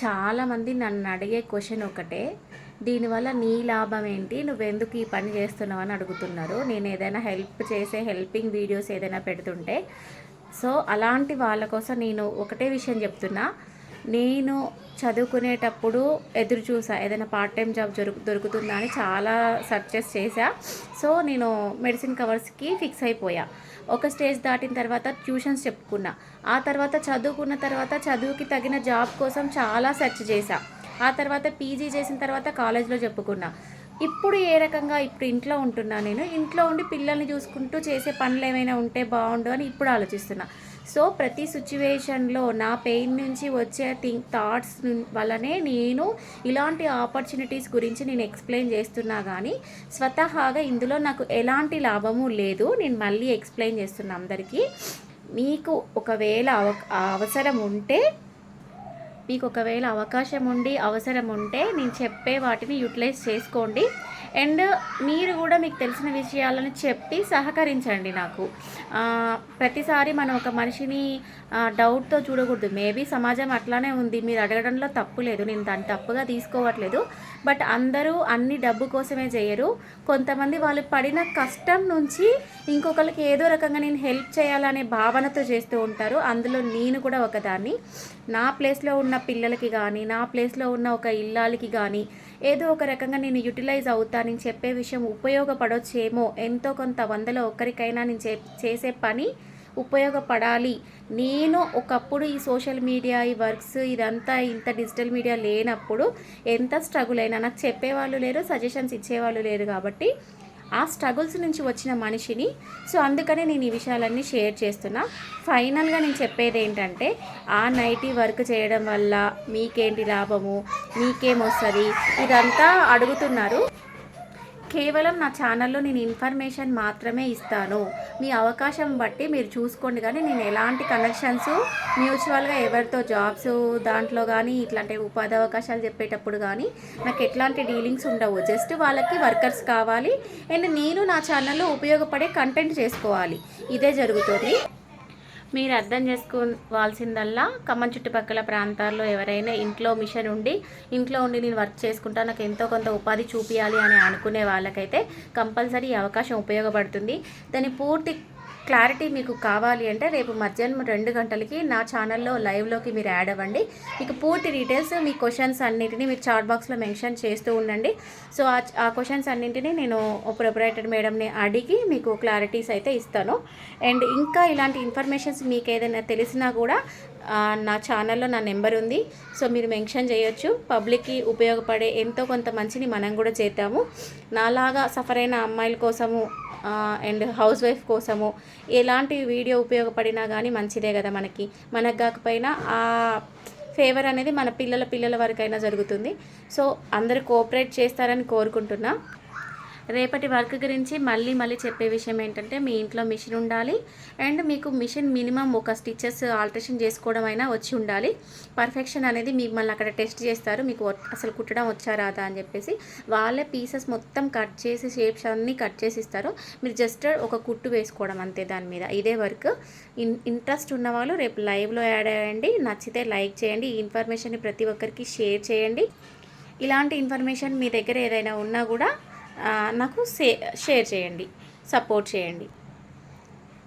చాలామంది నన్ను అడిగే క్వశ్చన్ ఒకటే, దీనివల్ల నీ లాభం ఏంటి, నువ్వెందుకు ఈ పని చేస్తున్నావు అని అడుగుతున్నారు. నేను ఏదైనా హెల్ప్ చేసే హెల్పింగ్ వీడియోస్ ఏదైనా పెడుతుంటే, సో అలాంటి వాళ్ళ కోసం నేను ఒకటే విషయం చెప్తున్నా. నేను చదువుకునేటప్పుడు ఎదురు చూసా, ఏదైనా పార్ట్ టైం జాబ్ దొరుకుతుందా అని చాలా సర్చెస్ చేశా. సో నేను మెడిసిన్ కవర్స్కి ఫిక్స్ అయిపోయా. ఒక స్టేజ్ దాటిన తర్వాత ట్యూషన్స్ చెప్పుకున్నా. ఆ తర్వాత చదువుకున్న తర్వాత చదువుకి తగిన జాబ్ కోసం చాలా సెర్చ్ చేశా. ఆ తర్వాత పీజీ చేసిన తర్వాత కాలేజ్లో చెప్పుకున్నా. ఇప్పుడు ఏ రకంగా, ఇప్పుడు ఇంట్లో ఉంటున్నా. నేను ఇంట్లో ఉండి పిల్లల్ని చూసుకుంటూ చేసే పనులు ఏమైనా ఉంటే బాగుండు అని ఇప్పుడు ఆలోచిస్తున్నా. సో ప్రతి సిచ్యువేషన్లో నా పెయిన్ నుంచి వచ్చే థాట్స్ వల్లనే నేను ఇలాంటి ఆపర్చునిటీస్ గురించి నేను ఎక్స్ప్లెయిన్ చేస్తున్నా. కానీ స్వతహాగా ఇందులో నాకు ఎలాంటి లాభము లేదు. నేను మళ్ళీ ఎక్స్ప్లెయిన్ చేస్తున్నా అందరికీ. మీకు ఒకవేళ అవసరం ఉంటే, మీకు ఒకవేళ అవకాశం ఉండి అవసరం ఉంటే నేను చెప్పే వాటిని యూటిలైజ్ చేసుకోండి. అండ్ మీరు కూడా మీకు తెలిసిన విషయాలను చెప్పి సహకరించండి నాకు. ప్రతిసారి మనం ఒక మనిషిని డౌట్తో చూడకూడదు. మేబీ సమాజం అట్లానే ఉంది, మీరు అడగడంలో తప్పు లేదు, నేను దాన్ని తప్పుగా తీసుకోవట్లేదు. బట్ అందరూ అన్ని డబ్బు కోసమే చేయరు. కొంతమంది వాళ్ళు పడిన కష్టం నుంచి ఇంకొకరికి ఏదో రకంగా నేను హెల్ప్ చేయాలనే భావనతో చేస్తూ ఉంటారు. అందులో నేను కూడా ఒకదాన్ని. నా ప్లేస్లో ఉన్న పిల్లలకి కానీ, నా ప్లేస్లో ఉన్న ఒక ఇల్లాలకి కానీ ఏదో ఒక రకంగా నేను యూటిలైజ్ అవుతా, నేను చెప్పే విషయం ఉపయోగపడొచ్చేమో, ఎంతో కొంత వందలో ఒక్కరికైనా నేను చేసే పని ఉపయోగపడాలి. నేను ఒకప్పుడు ఈ సోషల్ మీడియా, ఈ వర్క్స్, ఇదంతా ఇంత డిజిటల్ మీడియా లేనప్పుడు ఎంత స్ట్రగుల్ అయినా నాకు చెప్పేవాళ్ళు లేరు, సజెషన్స్ ఇచ్చేవాళ్ళు లేరు. కాబట్టి ఆ స్ట్రగుల్స్ నుంచి వచ్చిన మనిషిని. సో అందుకనే నేను ఈ విషయాలన్నీ షేర్ చేస్తున్నా. ఫైనల్గా నేను చెప్పేది ఏంటంటే, ఆ నైటీ వర్క్ చేయడం వల్ల మీకేంటి లాభము, మీకేమొస్తుంది, ఇదంతా అడుగుతున్నారు. కేవలం నా ఛానల్లో నేను ఇన్ఫర్మేషన్ మాత్రమే ఇస్తాను. మీ అవకాశం బట్టి మీరు చూసుకోండి. కానీ నేను ఎలాంటి కనెక్షన్స్ మ్యూచువల్గా ఎవరితో జాబ్స్ దాంట్లో కానీ ఇట్లాంటి ఉపాధి అవకాశాలు చెప్పేటప్పుడు కానీ నాకు ఎట్లాంటి డీలింగ్స్ ఉండవు. జస్ట్ వాళ్ళకి వర్కర్స్ కావాలి అండ్ నేను నా ఛానల్లో ఉపయోగపడే కంటెంట్ చేసుకోవాలి. ఇదే జరుగుతుంది. మీరు అర్థం చేసుకోవాల్సిందల్లా, ఖమ్మం చుట్టుపక్కల ప్రాంతాల్లో ఎవరైనా ఇంట్లో మిషన్ ఉండి ఇంట్లో ఉండి నేను వర్క్ చేసుకుంటా, నాకు ఎంతో కొంత ఉపాధి చూపించాలి అని అనుకునే వాళ్ళకైతే కంపల్సరీ ఈ అవకాశం ఉపయోగపడుతుంది. దాని పూర్తి క్లారిటీ మీకు కావాలి అంటే రేపు మధ్యాహ్నం 2 గంటలకి నా ఛానల్లో లైవ్లోకి మీరు యాడ్ అవ్వండి. మీకు పూర్తి డీటెయిల్స్, మీ క్వశ్చన్స్ అన్నింటినీ మీరు చాట్ బాక్స్లో మెన్షన్ చేస్తూ ఉండండి. సో ఆ క్వశ్చన్స్ అన్నింటినీ నేను ప్రొపరైటర్ మేడంని అడిగి మీకు క్లారిటీస్ అయితే ఇస్తాను. అండ్ ఇంకా ఇలాంటి ఇన్ఫర్మేషన్స్ మీకు ఏదైనా తెలిసినా కూడా నా ఛానల్లో నా నెంబర్ ఉంది. సో మీరు మెన్షన్ చేయొచ్చు. పబ్లిక్కి ఉపయోగపడే ఎంతో కొంత మంచిని మనం కూడా చేద్దాము. నాలాగా సఫర్ అయిన అమ్మాయిల కోసము అండ్ హౌస్ వైఫ్ కోసము ఎలాంటి వీడియో ఉపయోగపడినా కానీ మంచిదే కదా. మనకు కాకపోయినా ఆ ఫేవర్ అనేది మన పిల్లల వరకైనా జరుగుతుంది. సో అందరూ కోఆపరేట్ చేస్తారని కోరుకుంటున్నా. రేపటి వర్క్ గురించి మళ్ళీ చెప్పే విషయం ఏంటంటే, మీ ఇంట్లో మిషన్ ఉండాలి అండ్ మీకు మిషన్ మినిమం ఒక స్టిచెస్ ఆల్టరేషన్ చేసుకోవడం అయినా వచ్చి ఉండాలి. పర్ఫెక్షన్ అనేది మిమ్మల్ని అక్కడ టెస్ట్ చేస్తారు, మీకు అసలు కుట్టడం వచ్చా రాదా అని చెప్పేసి. వాళ్ళే పీసెస్ మొత్తం కట్ చేసి షేప్స్ అన్నీ కట్ చేసి ఇస్తారు. మీరు జస్ట్ ఒక కుట్టు వేసుకోవడం అంతే దాని మీద. ఇదే వర్క్. ఇంట్రెస్ట్ ఉన్నవాళ్ళు రేపు లైవ్లో యాడ్ అయ్యండి. నచ్చితే లైక్ చేయండి. ఈ ఇన్ఫర్మేషన్ని ప్రతి ఒక్కరికి షేర్ చేయండి. ఇలాంటి ఇన్ఫర్మేషన్ మీ దగ్గర ఏదైనా ఉన్నా కూడా నాకు షేర్ చేయండి, సపోర్ట్ చేయండి.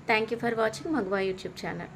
థ్యాంక్ యూ ఫర్ వాచింగ్ మగవా యూట్యూబ్ ఛానల్.